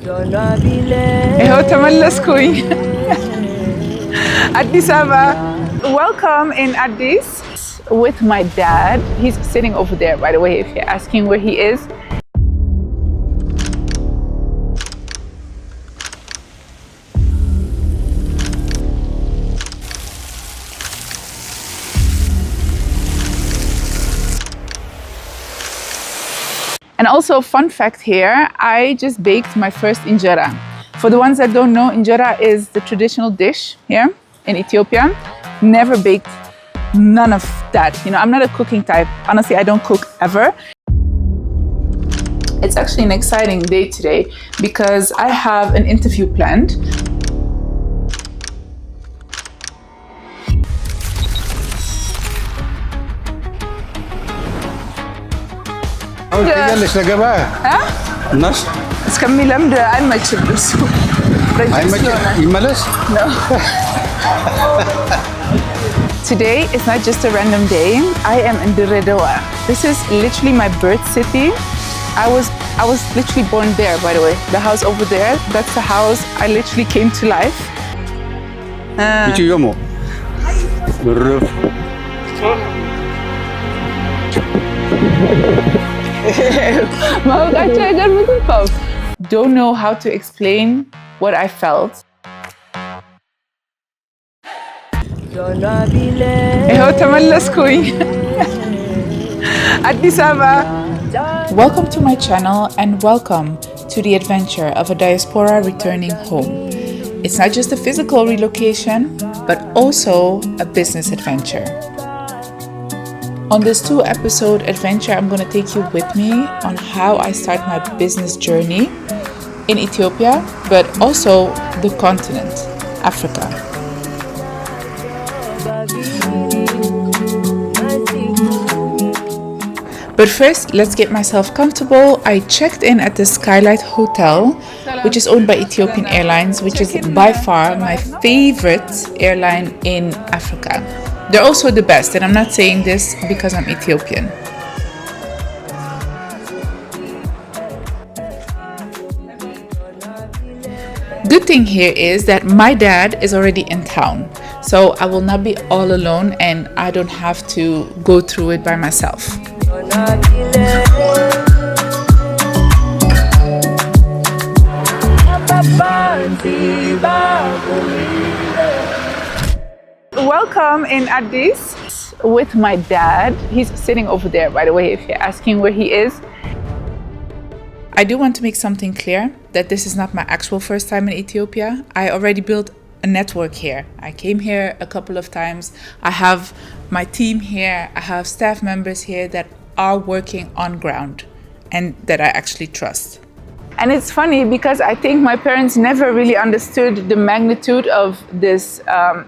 إيهو تملسكوي Addis Ababa. Welcome in Addis with my dad. He's sitting over there, by the way, if you're asking where he is. And also, fun fact here, I just baked my first injera. For the ones that don't know, injera is the traditional dish here in Ethiopia. Never baked none of that. You know, I'm not a cooking type. Honestly, I don't cook ever. It's actually an exciting day today because I have an interview planned. እስከሚለምድ አይመችም እሱ ይመለስ No. Today is not just a random day. I am in Diaspora. This is literally my birth city. I was literally born there, by the way. The house over there, that's the house I literally came to life. Don't know how to explain what I felt. Addis Ababa. Welcome to my channel and welcome to the adventure of a diaspora returning home. It's not just a physical relocation, but also a business adventure. On this 2-episode adventure, I'm going to take you with me on how I start my business journey in Ethiopia, but also the continent, Africa. But first, let's get myself comfortable. I checked in at the Skylight Hotel, which is owned by Ethiopian Airlines, which is by far my favorite airline in Africa. They're also the best, and I'm not saying this because I'm Ethiopian. Good thing here is that my dad is already in town, so I will not be all alone and I don't have to go through it by myself. Welcome in Addis with my dad. He's sitting over there, by the way, if you're asking where he is. I do want to make something clear that this is not my actual first time in Ethiopia. I already built a network here. I came here a couple of times. I have my team here. I have staff members here that are working on ground and that I actually trust. And it's funny because I think my parents never really understood the magnitude of this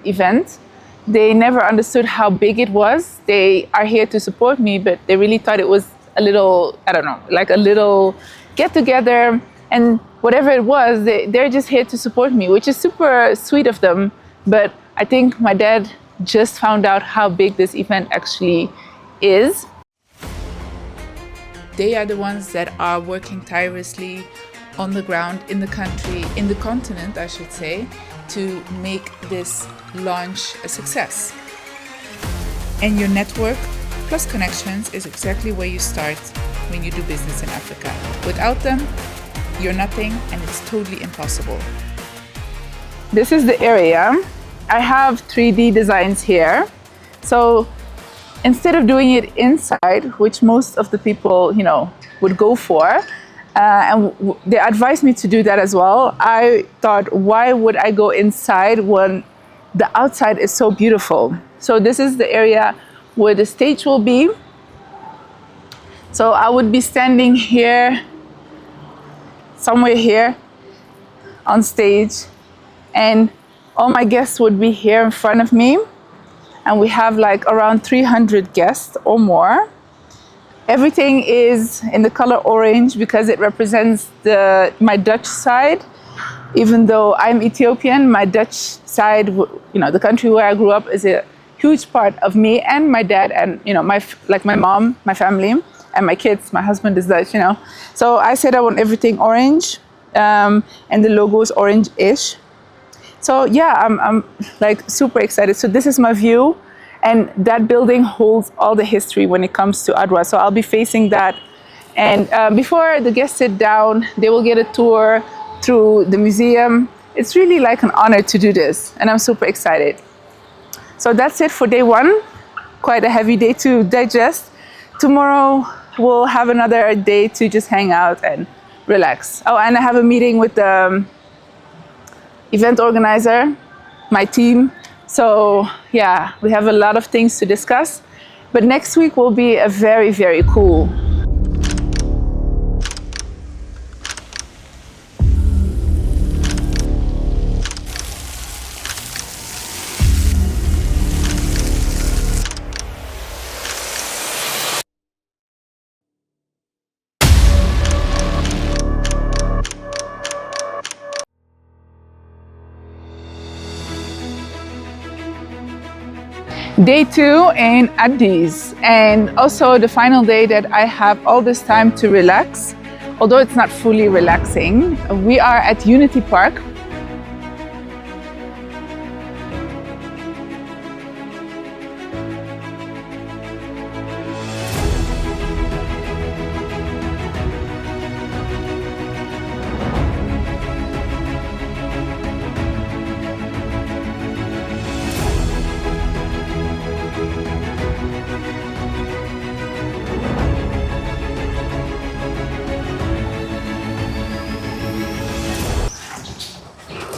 event. They never understood how big it was. They are here to support me, but they really thought it was a little, I don't know, like a little get together, and whatever it was, they're just here to support me, which is super sweet of them. But I think my dad just found out how big this event actually is. They are the ones that are working tirelessly on the ground, in the country, in the continent, I should say, to make this launch a success. And your network plus connections is exactly where you start when you do business in Africa. Without them, you're nothing and it's totally impossible. This is the area. I have 3D designs here. So instead of doing it inside, which most of the people, you know, would go for, and they advised me to do that as well, I thought, why would I go inside when the outside is so beautiful? So this is the area where the stage will be. So I would be standing here, somewhere here on stage, and all my guests would be here in front of me. And we have like around 300 guests or more. Everything is in the color orange because it represents my Dutch side. Even though I'm Ethiopian, my Dutch side, you know, the country where I grew up, is a huge part of me and my dad and, you know, my mom, my family, and my kids. My husband is Dutch, you know. So I said I want everything orange. and the logo is orange-ish. So yeah, I'm like super excited. So this is my view, and that building holds all the history when it comes to Adwa. So I'll be facing that. And before the guests sit down, they will get a tour through the museum. It's really like an honor to do this, and I'm super excited. So that's it for day one. Quite a heavy day to digest. Tomorrow we'll have another day to just hang out and relax. Oh, and I have a meeting with the event organizer, my team. So yeah, we have a lot of things to discuss. But next week will be a very, very cool. Day 2 in Addis, and also the final day that I have all this time to relax, although it's not fully relaxing. We are at Unity Park.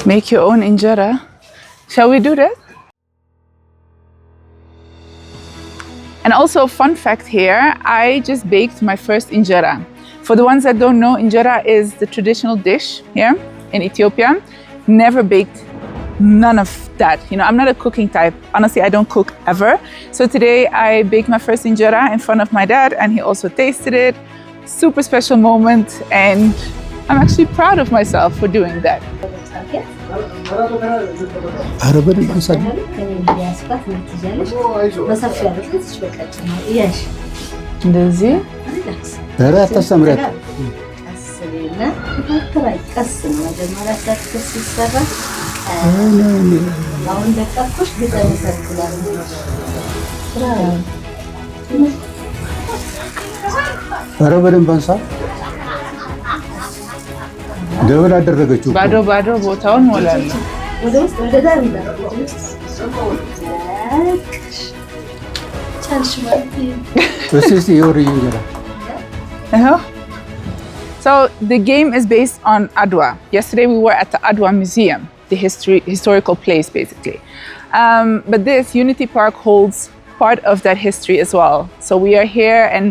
Make your own injera. Shall we do that? And also, fun fact here, I just baked my first injera. For the ones that don't know, injera is the traditional dish here in Ethiopia. Never baked, none of that. You know, I'm not a cooking type. Honestly, I don't cook ever. So today I baked my first injera in front of my dad, and he also tasted it. Super special moment, and I'm actually proud of myself for doing that. እንደዚህ ደብል አደረገችው። ባዶ ባዶ ቦታውን ሞላለሁ። ወደ ውስጥ ወደ ዳር So the game is based on Adwa. Yesterday we were at the Adwa Museum, the historical place basically. But this Unity Park holds part of that history as well. So we are here, and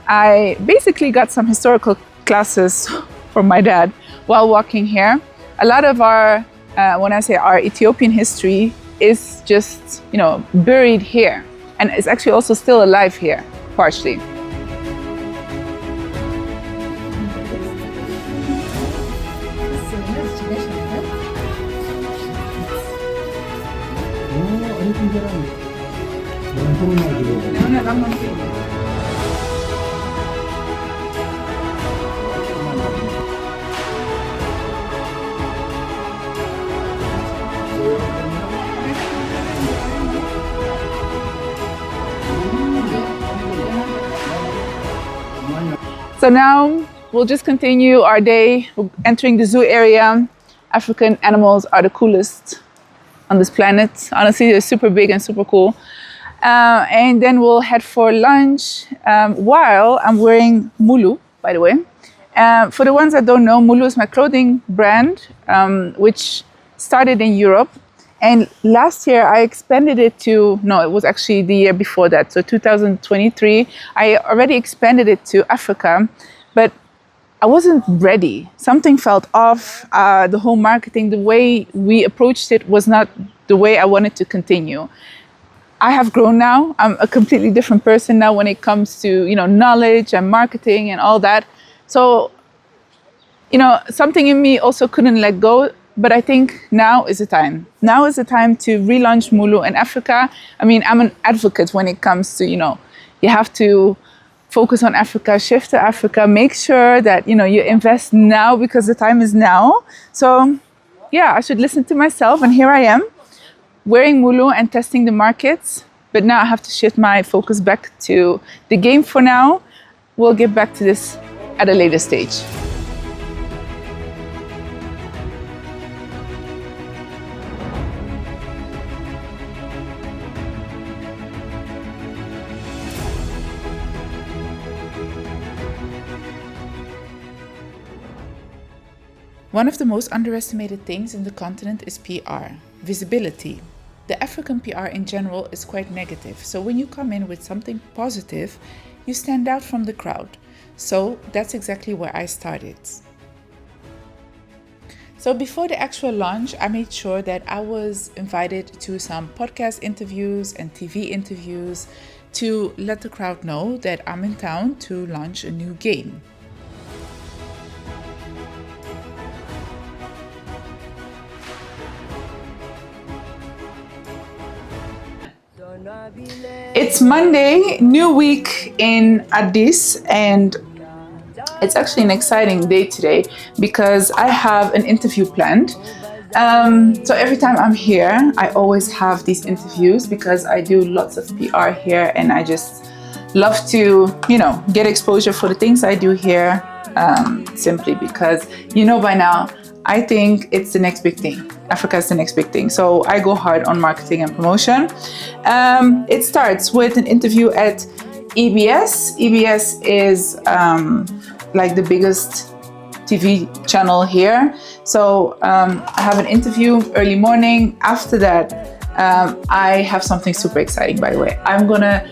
I basically got some historical classes from my dad while walking here. A lot of our, when I say our Ethiopian history, is just, you know, buried here. And it's actually also still alive here, partially. So now we'll just continue our day. We're entering the zoo area. African animals are the coolest on this planet. Honestly, they're super big and super cool. And then we'll head for lunch while I'm wearing Mulu, by the way. For the ones that don't know, Mulu is my clothing brand, which started in Europe. And last year I expanded it to, no, it was actually the year before that. So 2023, I already expanded it to Africa, but I wasn't ready. Something felt off. The whole marketing, the way we approached it was not the way I wanted to continue. I have grown now. I'm a completely different person now when it comes to, you know, knowledge and marketing and all that. So, you know, something in me also couldn't let go. But I think now is the time. Now is the time to relaunch Mulu in Africa. I mean, I'm an advocate when it comes to, you know, you have to focus on Africa, shift to Africa, make sure that, you know, you invest now because the time is now. So yeah, I should listen to myself, and here I am wearing Mulu and testing the markets. But now I have to shift my focus back to the game for now. We'll get back to this at a later stage. One of the most underestimated things in the continent is PR, visibility. The African PR in general is quite negative, so when you come in with something positive, you stand out from the crowd. So that's exactly where I started. So before the actual launch, I made sure that I was invited to some podcast interviews and TV interviews to let the crowd know that I'm in town to launch a new game. It's Monday, new week in Addis, and it's actually an exciting day today because I have an interview planned. So every time I'm here, I always have these interviews because I do lots of PR here, and I just love to, you know, get exposure for the things I do here, simply because, you know, by now, I think it's the next big thing. Africa is the next big thing. So I go hard on marketing and promotion. It starts with an interview at EBS. EBS is like the biggest TV channel here. So I have an interview early morning. After that, I have something super exciting, by the way. I'm gonna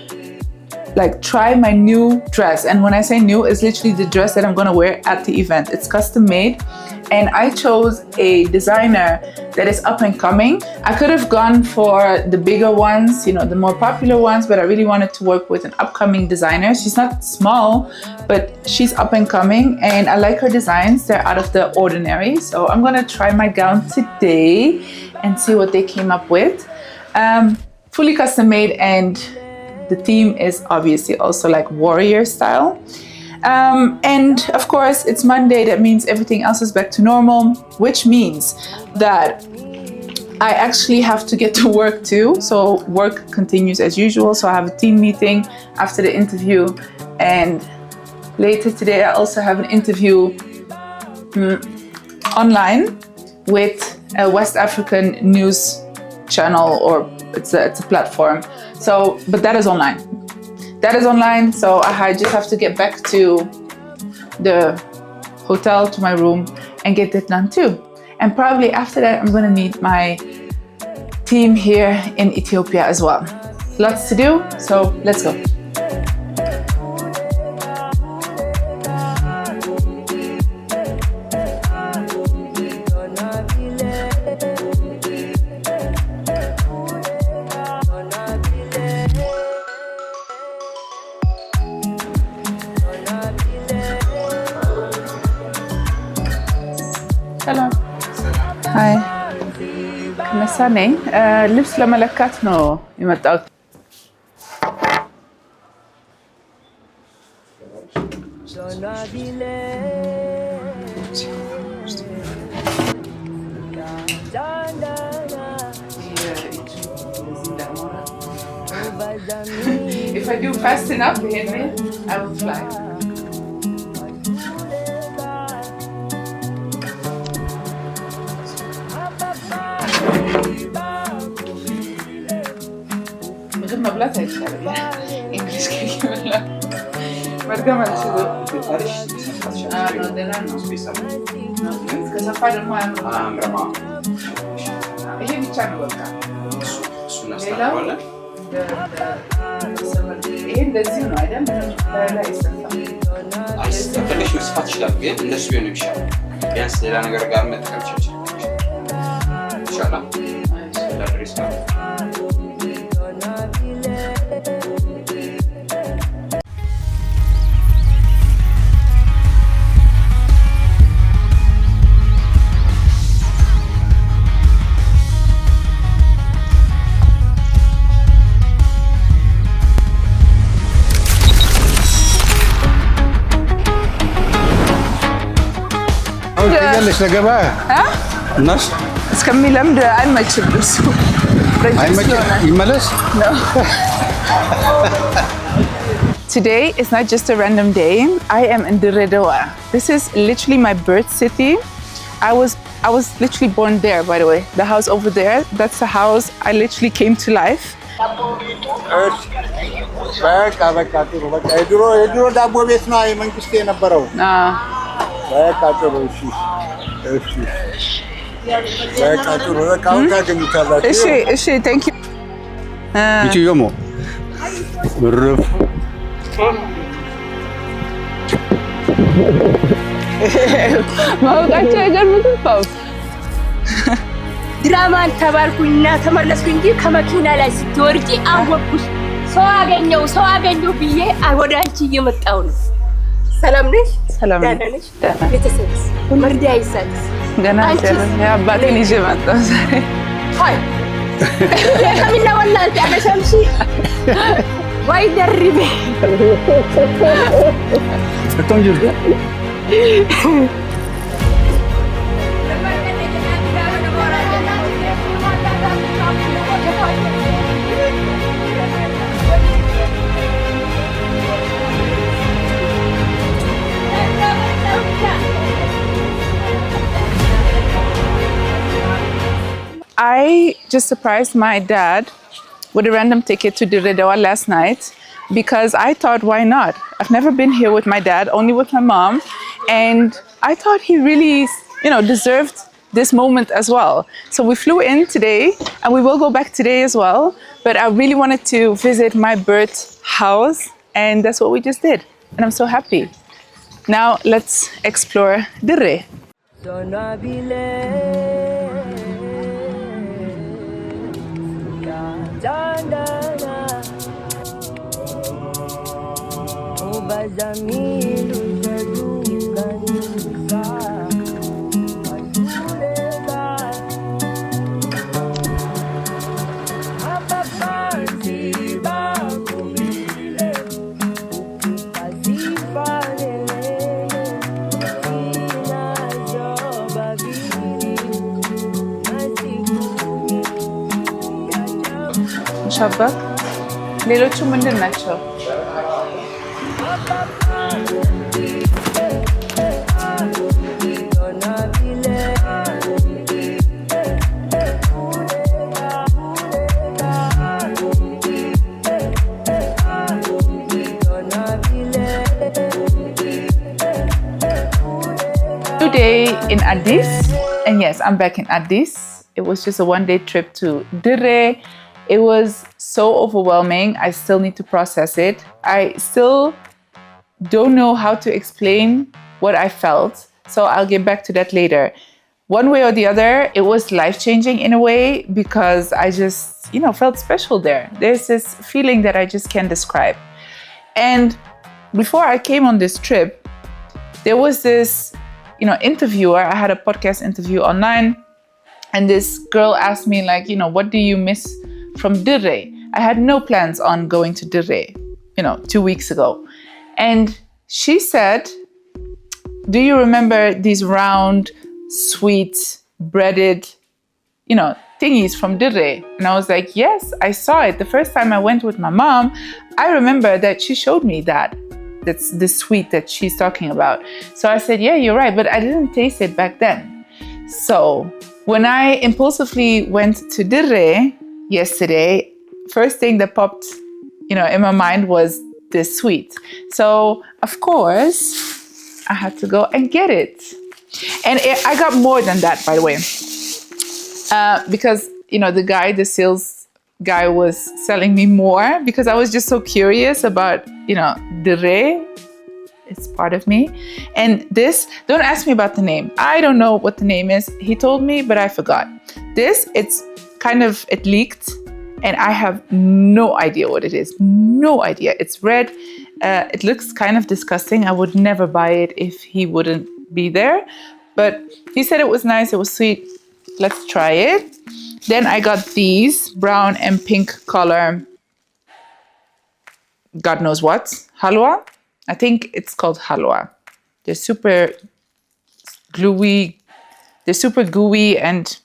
like try my new dress. And when I say new, it's literally the dress that I'm gonna wear at the event. It's custom made. And I chose a designer that is up and coming. I could have gone for the bigger ones, you know, the more popular ones, but I really wanted to work with an upcoming designer. She's not small, but she's up and coming, and I like her designs. They're out of the ordinary. So I'm gonna try my gown today and see what they came up with. Fully custom made, and the theme is obviously also like warrior style. And of course, it's Monday. That means everything else is back to normal, which means that I actually have to get to work too. So work continues as usual. So I have a team meeting after the interview. And later today, I also have an interview online with a West African news channel, or it's a platform. So, but that is online. That is online, so I just have to get back to the hotel, to my room, and get that done too. And probably after that, I'm gonna meet my team here in Ethiopia as well. Lots to do, so let's go. ሰላም ሃይ ከነሳ ነኝ። ልብስ ለመለካት ነው የመጣሁት። If I do fast enough, Henry, I will fly. መብላት አይቻልም። እንግሊዝ ከይበላ መድገም አልችልም። ከሰፋ ደግሞ አያምርም። ይሄ ብቻ ነው በቃ። ይሄ እንደዚህ ነው አይደል? ላይ ይሰፋል። ትንሽ መስፋት ይችላል፣ ግን እንደሱ ቢሆን ይሻላል። ቢያንስ ሌላ ነገር ጋር መጠቀም ይቻላል። ትሄጃለሽ ለገበያ? እናስ እስከሚለምድ አይመችም እሱ። ይመለስ? Today is not just a random day. I am in Diredawa. This is literally my birth city. I was literally born there, by the way. The house over there, that's the house I literally came to life. በቃ ጥሩ በቃ የድሮ ዳቦ ቤት ነው የመንግስት የነበረው። በቃ ጥሩ እሺ በቃ ጥሩ በቃ አሁን ታገኙታላችሁ። እሺ thank you. ይቺ yomo ብርፍ ማውቃቸው አይገርምም? ፓው ድራማን ተባልኩኝና ተመለስኩ እንጂ ከመኪና ላይ ስትወርጂ አወቅኩሽ። ሰው አገኘው ብዬ ወደ አንቺ እየመጣሁ ነው። ሰላም ነሽ? ሰላም ነሽ? ቤተሰብስ መርዳ ይሳክስ ገና አባቴን ይዤ መጣሁ ዛሬ። ሀይ ከሚና ወላንተ አመሻምሺ ወይ ደርቤ አቶንጅር I just surprised my dad with a random ticket to Diredawa last night because I thought, why not? I've never been here with my dad, only with my mom. And I thought he really, deserved this moment as well. So we flew in today and we will go back today as well. But I really wanted to visit my birth house and that's what we just did. And I'm so happy. Now let's explore Dire. ሻባክ ሌሎቹ ምንድን ናቸው? Today in Addis, and yes, I'm back in Addis. It was just a one-day trip to Dire. It was so overwhelming. I still need to process it. I still don't know how to explain what I felt. So I'll get back to that later. One way or the other, it was life-changing in a way because I just, felt special there. There's this feeling that I just can't describe. And before I came on this trip, there was this, interviewer. I had a podcast interview online and this girl asked me like, what do you miss from Dire? I had no plans on going to Dire, 2 weeks ago. And she said, do you remember these round, sweet, breaded, thingies from Dire? And I was like, yes, I saw it. The first time I went with my mom, I remember that she showed me that. That's the sweet that she's talking about. So I said, yeah, you're right, but I didn't taste it back then. So when I impulsively went to Dire yesterday, first thing that popped, in my mind was this sweet. So of course, I had to go and get it. And I got more than that, by the way, because the sales guy was selling me more because I was just so curious about, Dire. It's part of me. And this, don't ask me about the name. I don't know what the name is. He told me, but I forgot. This, it leaked and I have no idea what it is. No idea. It's red. It looks kind of disgusting. I would never buy it if he wouldn't be there. But he said it was nice. It was sweet. Let's try it. Then I got these brown and pink color, God knows what, halwa. I think it's called halwa. They're super gluey, they're super gooey and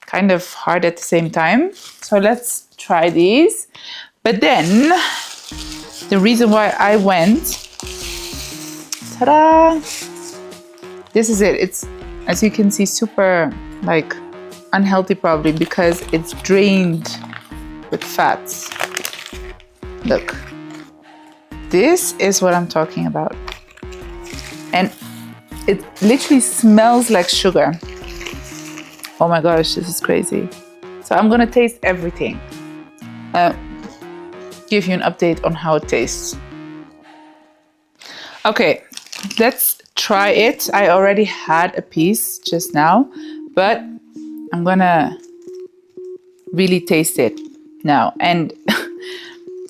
kind of hard at the same time. So let's try these. But then the reason why I went, ta-da! This is it. It's, as you can see, super like unhealthy probably because it's drained with fats. Look, this is what I'm talking about. And it literally smells like sugar. Oh my gosh, this is crazy. So I'm gonna taste everything. Give you an update on how it tastes. Okay, let's try it. I already had a piece just now, but I'm gonna really taste it now. And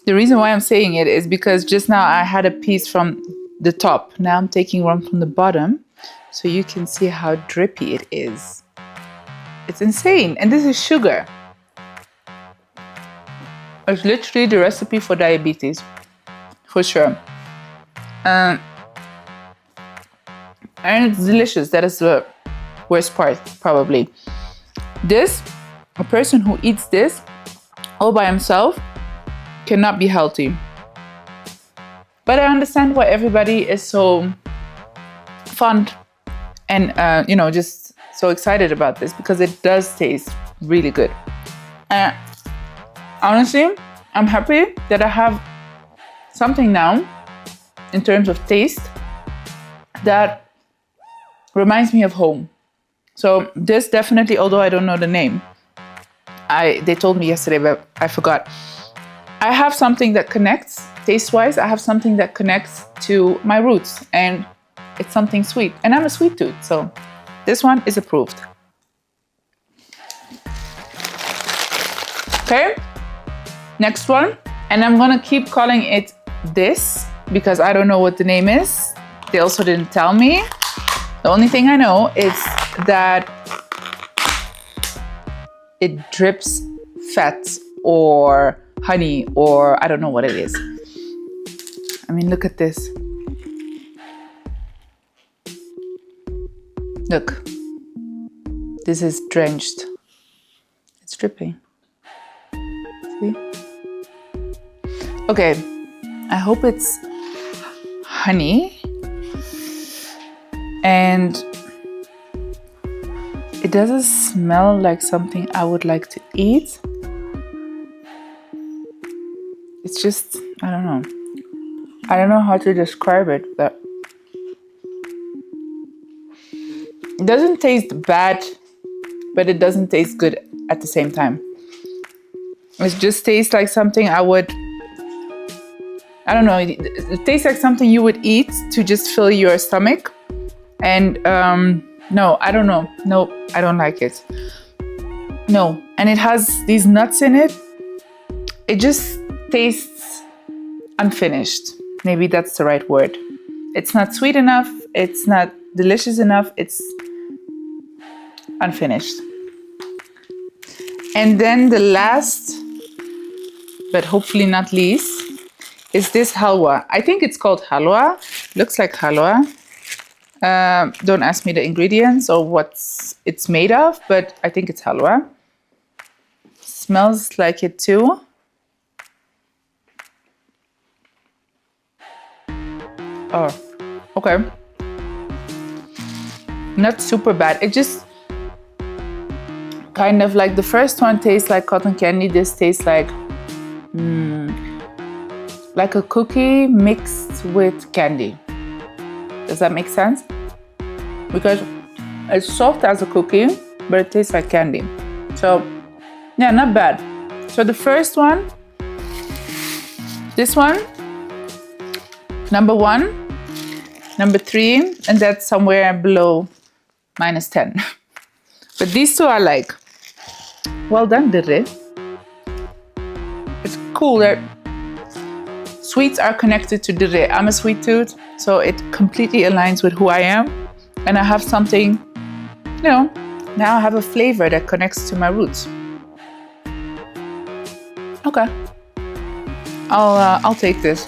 the reason why I'm saying it is because just now I had a piece from the top. Now I'm taking one from the bottom so you can see how drippy it is. It's insane. And this is sugar. It's literally the recipe for diabetes, for sure. And it's delicious. That is the worst part, probably. This, a person who eats this all by himself cannot be healthy. But I understand why everybody is so fun and, just so excited about this because it does taste really good. Honestly, I'm happy that I have something now in terms of taste that reminds me of home. So this definitely, although I don't know the name, they told me yesterday, but I forgot. I have something that connects, taste-wise, I have something that connects to my roots, and it's something sweet. And I'm a sweet tooth, so this one is approved. Okay, next one. And I'm gonna keep calling it this because I don't know what the name is. They also didn't tell me. The only thing I know is that it drips fat or honey, or I don't know what it is. I mean, look at this. Look, this is drenched. It's dripping. See? Okay, I hope it's honey. And it doesn't smell like something I would like to eat. It's just, I don't know. I don't know how to describe it, but it doesn't taste bad, but it doesn't taste good at the same time. It just tastes like something I don't know, it tastes like something you would eat to just fill your stomach. And no, I don't know. No, I don't like it. No, and it has these nuts in it. It just tastes unfinished. Maybe that's the right word. It's not sweet enough. It's not delicious enough. It's unfinished. And then the last, but hopefully not least, is this halwa. I think it's called halwa. Looks like halwa. Don't ask me the ingredients or what it's made of, but I think it's halwa. Smells like it too. Oh, okay. Not super bad. It just kind of like the first one tastes like cotton candy. This tastes like a cookie mixed with candy. Does that make sense? Because it's soft as a cookie, but it tastes like candy. So, yeah, not bad. So the first one, this one, number 1, number 3, and that's somewhere below -10. But these two are like, well done, Dirre. It's cool that sweets are connected to Dirre. I'm a sweet tooth, so it completely aligns with who I am. And I have something, now I have a flavor that connects to my roots. Okay, I'll take this.